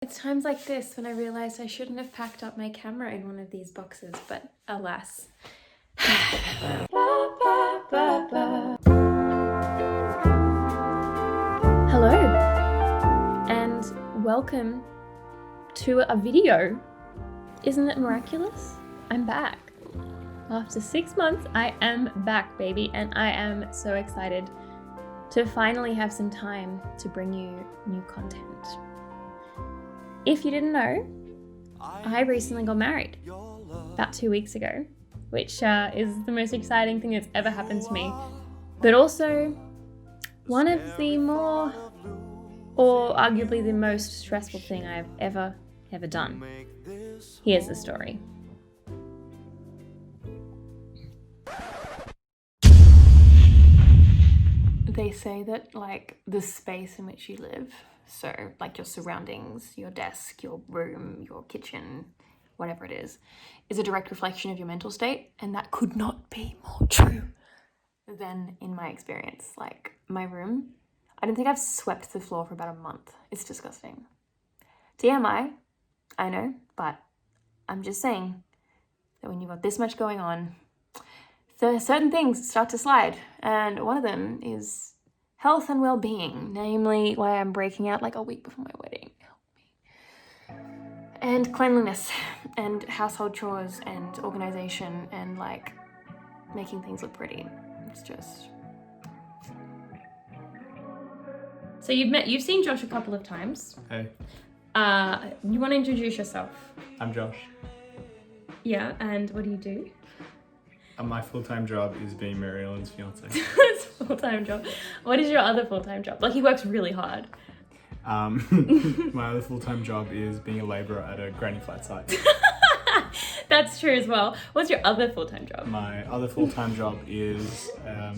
It's times like this when I realised I shouldn't have packed up my camera in one of these boxes, but alas. Hello, and welcome to a video. Isn't it miraculous? I'm back. After 6 months, I am back, baby, and I am so excited to finally have some time to bring you new content. If you didn't know, I recently got married about 2 weeks ago, which is the most exciting thing that's ever happened to me, but also one of the more, or arguably the most stressful thing I've ever done. Here's the story. They say that the space in which you live, so your surroundings, your desk, your room, your kitchen, whatever it is a direct reflection of your mental state, and that could not be more true than in my experience. My room, I don't think I've swept the floor for about a month. It's disgusting. TMI, I know, but I'm just saying that when you've got this much going on, certain things start to slide, and one of them is health and well-being, namely why I'm breaking out a week before my wedding. Help me. And cleanliness and household chores and organization and making things look pretty. It's just... So you've seen Josh a couple of times. Hey. You want to introduce yourself? I'm Josh. Yeah, and what do you do? My full-time job is being Maryellen's fiance. It's a full-time job. What is your other full-time job? He works really hard. My other full-time job is being a labourer at a granny flat site. That's true as well. What's your other full-time job? My other full-time job is I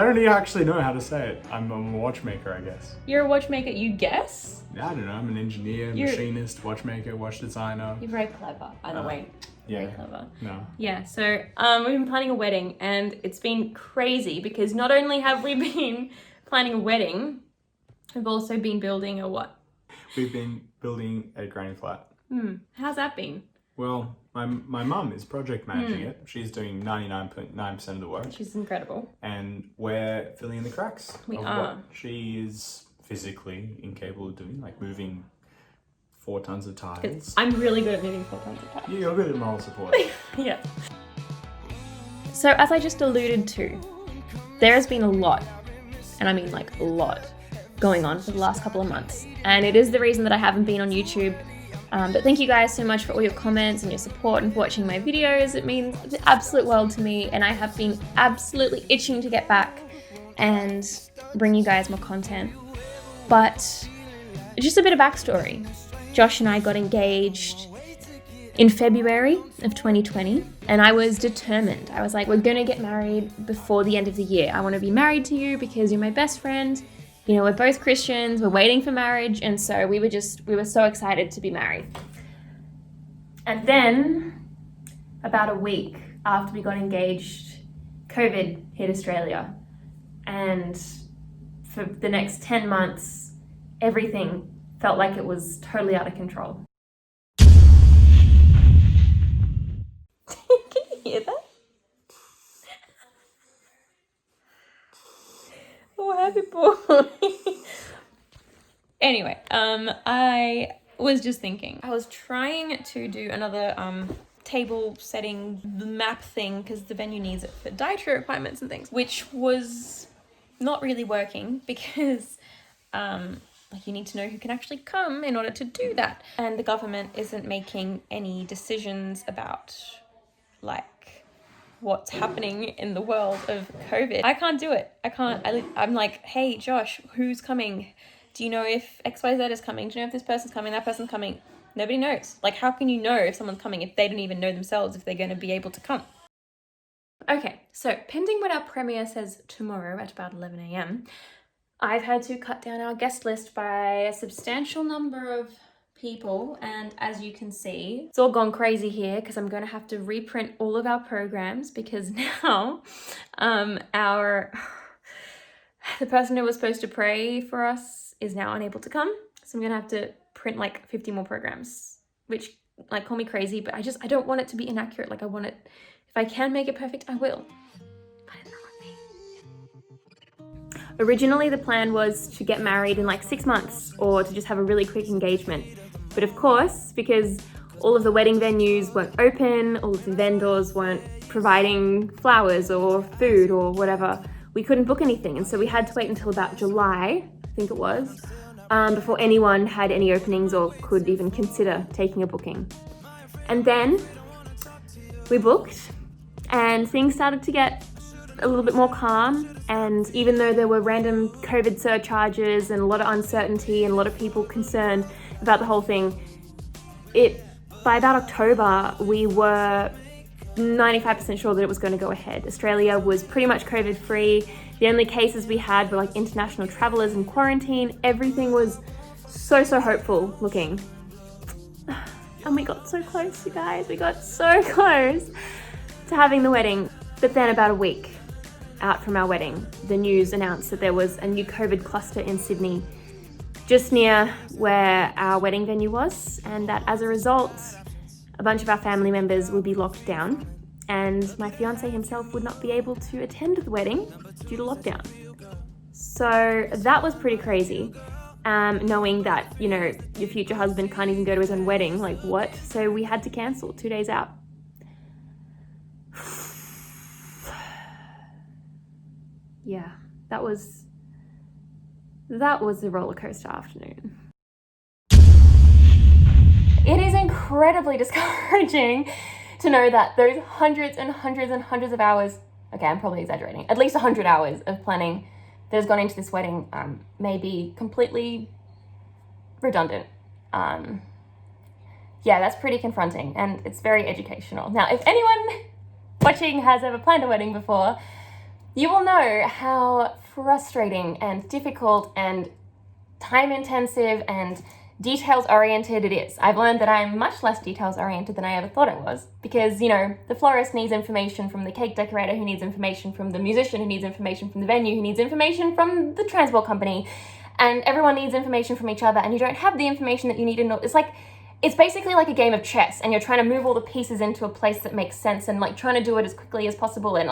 don't even actually know how to say it. I'm a watchmaker, I guess. You're a watchmaker, you guess? I don't know. I'm an engineer, machinist, watchmaker, watch designer. You're very clever, by the way. Yeah. Very clever. No. Yeah, so we've been planning a wedding, and it's been crazy because not only have we been planning a wedding, we've also been building a what? We've been building a granny flat. How's that been? Well, my mum is project managing it. She's doing 99.9% of the work. She's incredible. And we're filling in the cracks We of are. what she is physically incapable of doing, moving 4 tons of tiles. I'm really good at moving 4 tons of tiles. Yeah, you're good at moral support. Yeah. So as I just alluded to, there has been a lot, and I mean a lot, going on for the last couple of months. And it is the reason that I haven't been on YouTube. But thank you guys so much for all your comments and your support and for watching my videos. It means the absolute world to me, and I have been absolutely itching to get back and bring you guys more content. But just a bit of backstory. Josh and I got engaged in February of 2020, and I was determined. I was like, we're gonna get married before the end of the year. I wanna be married to you because you're my best friend. You know, we're both Christians, we're waiting for marriage, and so we were so excited to be married. And then, about a week after we got engaged, COVID hit Australia. And for the next 10 months, everything felt like it was totally out of control. Can you hear that? Oh, happy boy. Anyway, I was just thinking. I was trying to do another table setting map thing because the venue needs it for dietary requirements and things, which was not really working because you need to know who can actually come in order to do that. And the government isn't making any decisions about what's happening in the world of COVID. I can't do it. I'm like, hey, Josh, who's coming? Do you know if XYZ is coming? Do you know if this person's coming, that person's coming? Nobody knows. How can you know if someone's coming if they don't even know themselves if they're going to be able to come? Okay, so pending what our premiere says tomorrow at about 11 a.m, I've had to cut down our guest list by a substantial number of people, and as you can see, it's all gone crazy here because I'm going to have to reprint all of our programs because now our The person who was supposed to pray for us is now unable to come. So I'm gonna have to print like 50 more programs, which, like, call me crazy, but I don't want it to be inaccurate. Like, I want it, if I can make it perfect, I will. But it's not with me. Originally, the plan was to get married in like 6 months or to just have a really quick engagement. But of course, because all of the wedding venues weren't open, all of the vendors weren't providing flowers or food or whatever, we couldn't book anything. And so we had to wait until about July, I think it was, before anyone had any openings or could even consider taking a booking. And then we booked and things started to get a little bit more calm. And even though there were random COVID surcharges and a lot of uncertainty and a lot of people concerned about the whole thing, by about October, we were 95% sure that it was going to go ahead. Australia was pretty much COVID free. The only cases we had were like international travelers in quarantine. Everything was so hopeful looking. And we got so close, you guys. We got so close to having the wedding. But then about a week out from our wedding, the news announced that there was a new COVID cluster in Sydney, just near where our wedding venue was, and that as a result, a bunch of our family members would be locked down, and my fiance himself would not be able to attend the wedding due to lockdown. So that was pretty crazy, knowing that, you know, your future husband can't even go to his own wedding, like what? So we had to cancel 2 days out. Yeah, that was a roller coaster afternoon. It is incredibly discouraging to know that those hundreds and hundreds and hundreds of hours, okay, I'm probably exaggerating, at least 100 hours of planning that has gone into this wedding may be completely redundant. Yeah, that's pretty confronting, and it's very educational. Now, if anyone watching has ever planned a wedding before, you will know how frustrating and difficult and time-intensive and details-oriented it is. I've learned that I'm much less details-oriented than I ever thought I was, because, you know, the florist needs information from the cake decorator, who needs information from the musician, who needs information from the venue, who needs information from the transport company, and everyone needs information from each other, and you don't have the information that you need to know. It's basically like a game of chess, and you're trying to move all the pieces into a place that makes sense, and like trying to do it as quickly as possible, and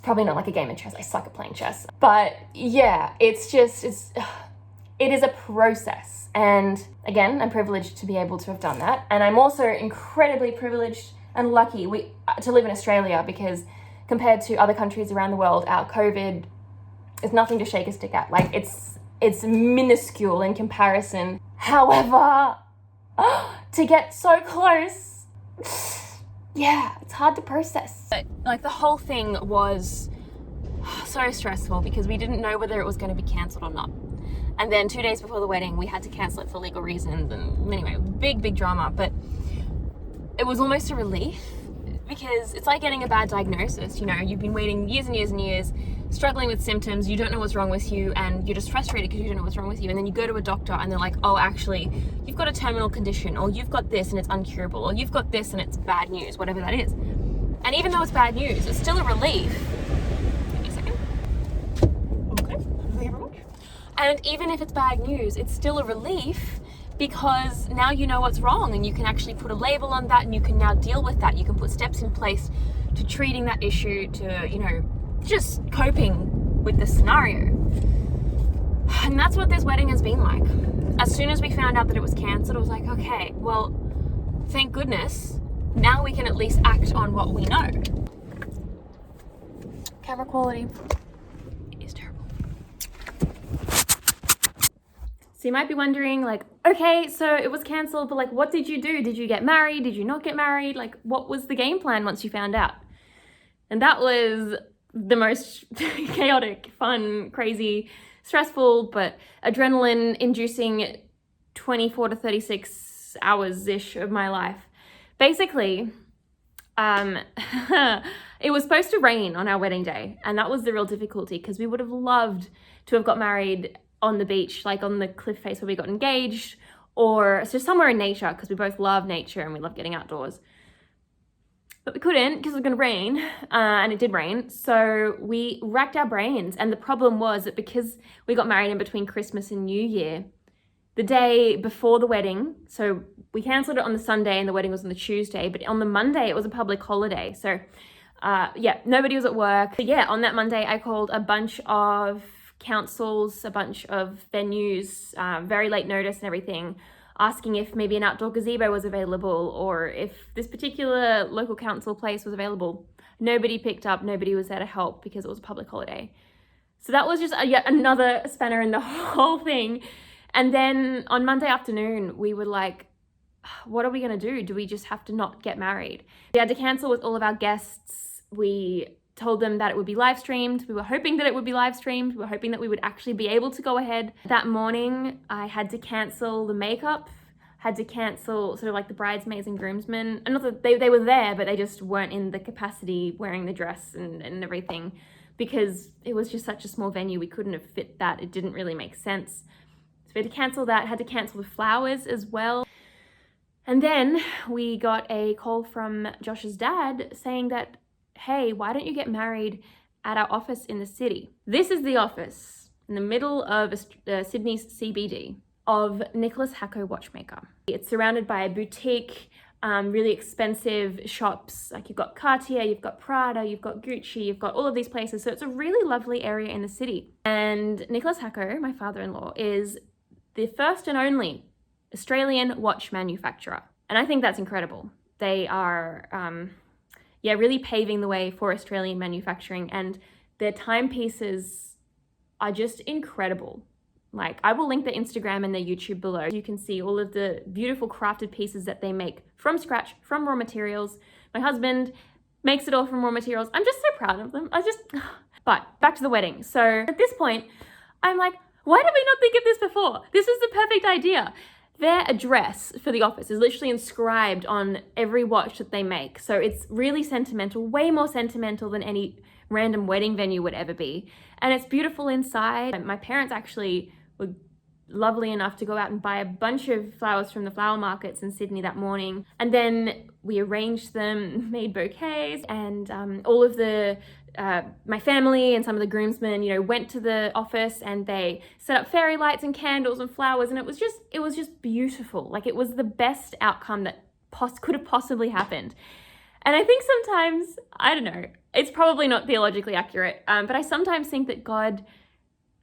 probably not like a game of chess. I suck at playing chess. But yeah, it is a process. And again, I'm privileged to be able to have done that. And I'm also incredibly privileged and lucky to live in Australia, because compared to other countries around the world, our COVID is nothing to shake a stick at. Like, it's minuscule in comparison. However, to get so close, yeah, it's hard to process. But, like, the whole thing was so stressful because we didn't know whether it was going to be cancelled or not. And then 2 days before the wedding, we had to cancel it for legal reasons. And anyway, big drama. But it was almost a relief, because it's like getting a bad diagnosis. You know, you've been waiting years and years and years, struggling with symptoms, you don't know what's wrong with you, and you're just frustrated because you don't know what's wrong with you. And then you go to a doctor and they're like, oh, actually, you've got a terminal condition, or you've got this and it's uncurable, or you've got this and it's bad news, whatever that is. And even though it's bad news, it's still a relief. Give me a second. Okay, thank you very much. And even if it's bad news, it's still a relief, because now you know what's wrong, and you can actually put a label on that, and you can now deal with that. You can put steps in place to treating that issue, to, you know, just coping with the scenario. And that's what this wedding has been like. As soon as we found out that it was cancelled, I was like, okay, well, thank goodness, now we can at least act on what we know. Camera quality is terrible. So you might be wondering, like, okay, so it was cancelled, but like, what did you do? Did you get married? Did you not get married? Like, what was the game plan once you found out? And that was the most chaotic, fun, crazy, stressful, but adrenaline-inducing 24 to 36 hours-ish of my life. Basically, it was supposed to rain on our wedding day, and that was the real difficulty, because we would have loved to have got married on the beach, like on the cliff face where we got engaged, or so somewhere in nature, because we both love nature and we love getting outdoors. But we couldn't because it was going to rain, and it did rain. So we racked our brains. And the problem was that because we got married in between Christmas and New Year, the day before the wedding, so we cancelled it on the Sunday and the wedding was on the Tuesday, but on the Monday it was a public holiday. So nobody was at work. But yeah, on that Monday I called a bunch of councils, a bunch of venues, very late notice and everything, asking if maybe an outdoor gazebo was available or if this particular local council place was available. Nobody picked up, nobody was there to help because it was a public holiday. So that was just yet another spanner in the whole thing. And then on Monday afternoon, we were like, what are we going to do? Do we just have to not get married? We had to cancel with all of our guests. We told them that it would be live streamed. We were hoping that it would be live streamed. We were hoping that we would actually be able to go ahead. That morning, I had to cancel the makeup, had to cancel sort of like the bridesmaids and groomsmen. And not that they were there, but they just weren't in the capacity wearing the dress and everything because it was just such a small venue. We couldn't have fit that. It didn't really make sense. We had to cancel that, had to cancel the flowers as well. And then we got a call from Josh's dad saying that, hey, why don't you get married at our office in the city? This is the office in the middle of Sydney's CBD of Nicholas Hacko Watchmaker. It's surrounded by a boutique, really expensive shops. Like you've got Cartier, you've got Prada, you've got Gucci, you've got all of these places. So it's a really lovely area in the city. And Nicholas Hacko, my father-in-law, is the first and only Australian watch manufacturer. And I think that's incredible. They are, really paving the way for Australian manufacturing, and their timepieces are just incredible. Like, I will link their Instagram and their YouTube below. You can see all of the beautiful crafted pieces that they make from scratch, from raw materials. My husband makes it all from raw materials. I'm just so proud of them. But back to the wedding. So at this point, I'm like, why did we not think of this before? This is the perfect idea. Their address for the office is literally inscribed on every watch that they make. So it's really sentimental, way more sentimental than any random wedding venue would ever be. And it's beautiful inside. My parents actually were lovely enough to go out and buy a bunch of flowers from the flower markets in Sydney that morning. And then we arranged them, made bouquets, and all of the my family and some of the groomsmen, went to the office and they set up fairy lights and candles and flowers, and it was just beautiful. Like, it was the best outcome that could have possibly happened. And I think sometimes, I don't know, it's probably not theologically accurate, but I sometimes think that God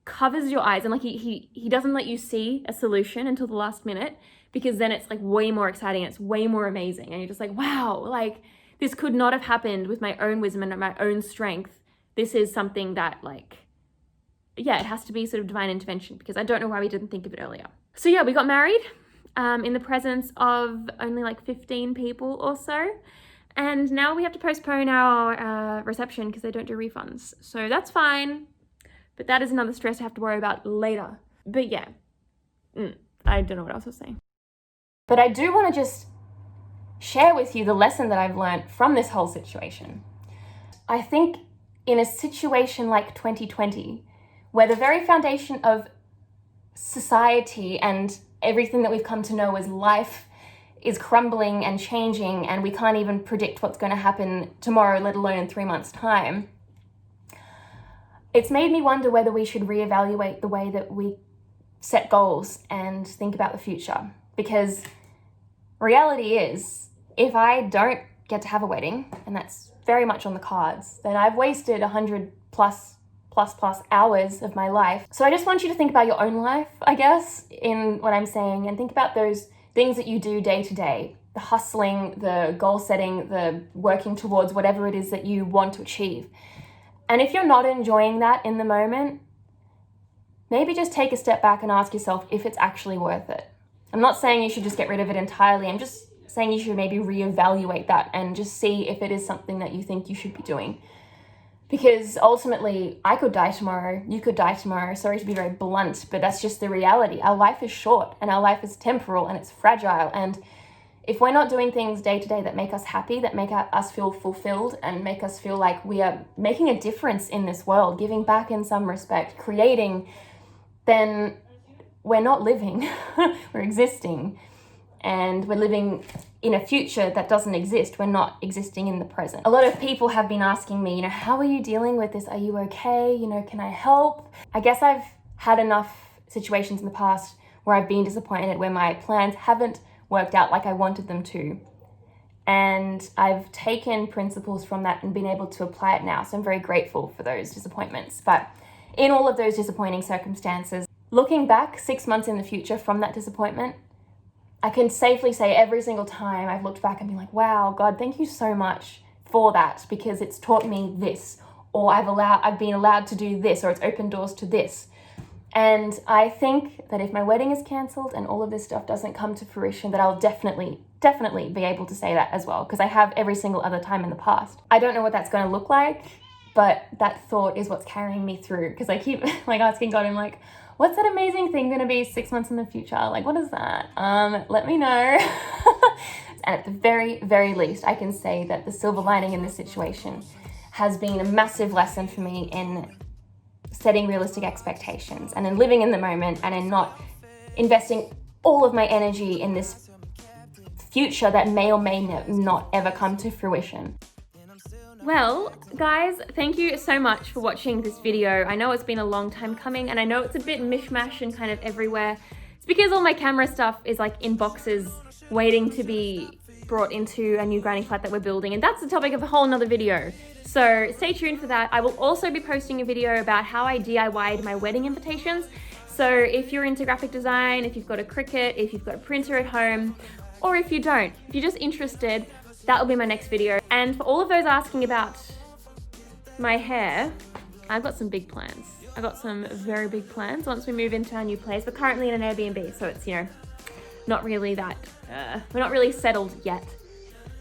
covers your eyes and like he doesn't let you see a solution until the last minute, because then it's like way more exciting and it's way more amazing, and you're just like, wow, like, this could not have happened with my own wisdom and my own strength. This is something that, it has to be sort of divine intervention, because I don't know why we didn't think of it earlier. So yeah, we got married in the presence of only 15 people or so. And now we have to postpone our reception because they don't do refunds. So that's fine. But that is another stress I have to worry about later. But yeah, I don't know what else I was saying. But I do want to just share with you the lesson that I've learned from this whole situation. I think in a situation like 2020, where the very foundation of society and everything that we've come to know as life is crumbling and changing, and we can't even predict what's going to happen tomorrow, let alone in 3 months' time, it's made me wonder whether we should reevaluate the way that we set goals and think about the future. Because reality is, if I don't get to have a wedding, and that's very much on the cards, then I've wasted 100 plus hours of my life. So I just want you to think about your own life, I guess, in what I'm saying, and think about those things that you do day to day, the hustling, the goal setting, the working towards whatever it is that you want to achieve. And if you're not enjoying that in the moment, maybe just take a step back and ask yourself if it's actually worth it. I'm not saying you should just get rid of it entirely. I'm just saying you should maybe reevaluate that and just see if it is something that you think you should be doing. Because ultimately, I could die tomorrow, you could die tomorrow. Sorry to be very blunt, but that's just the reality. Our life is short and our life is temporal and it's fragile. And if we're not doing things day to day that make us happy, that make us feel fulfilled and make us feel like we are making a difference in this world, giving back in some respect, creating, then we're not living, we're existing. And we're living in a future that doesn't exist. We're not existing in the present. A lot of people have been asking me, how are you dealing with this? Are you okay? Can I help? I guess I've had enough situations in the past where I've been disappointed, where my plans haven't worked out like I wanted them to. And I've taken principles from that and been able to apply it now. So I'm very grateful for those disappointments. But in all of those disappointing circumstances, looking back 6 months in the future from that disappointment, I can safely say every single time I've looked back and been like, wow, God, thank you so much for that, because it's taught me this, or I've been allowed to do this, or it's opened doors to this. And I think that if my wedding is cancelled and all of this stuff doesn't come to fruition, that I'll definitely be able to say that as well, because I have every single other time in the past. I don't know what that's going to look like, but that thought is what's carrying me through, because I keep asking God, I'm like, what's that amazing thing going to be 6 months in the future? What is that? Let me know. And at the very, very least, I can say that the silver lining in this situation has been a massive lesson for me in setting realistic expectations and in living in the moment and in not investing all of my energy in this future that may or may not ever come to fruition. Well, guys, thank you so much for watching this video. I know it's been a long time coming, and I know it's a bit mishmash and kind of everywhere. It's because all my camera stuff is in boxes waiting to be brought into a new granny flat that we're building, and that's the topic of a whole nother video. So stay tuned for that. I will also be posting a video about how I DIY'd my wedding invitations. So if you're into graphic design, if you've got a Cricut, if you've got a printer at home, or if you don't, if you're just interested, that will be my next video. And for all of those asking about my hair, I've got some big plans. I've got some very big plans once we move into our new place. We're currently in an Airbnb, so it's, not really that, we're not really settled yet.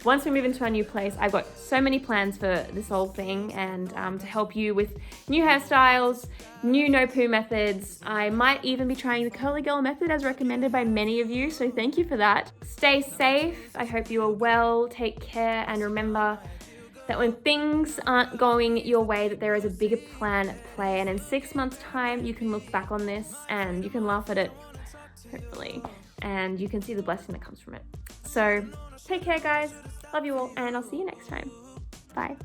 Once we move into our new place, I've got so many plans for this whole thing, and to help you with new hairstyles, new no-poo methods. I might even be trying the curly girl method as recommended by many of you, so thank you for that. Stay safe. I hope you are well. Take care, and remember that when things aren't going your way, that there is a bigger plan at play, and in 6 months' time, you can look back on this and you can laugh at it, hopefully, and you can see the blessing that comes from it. So take care, guys. Love you all, and I'll see you next time. Bye.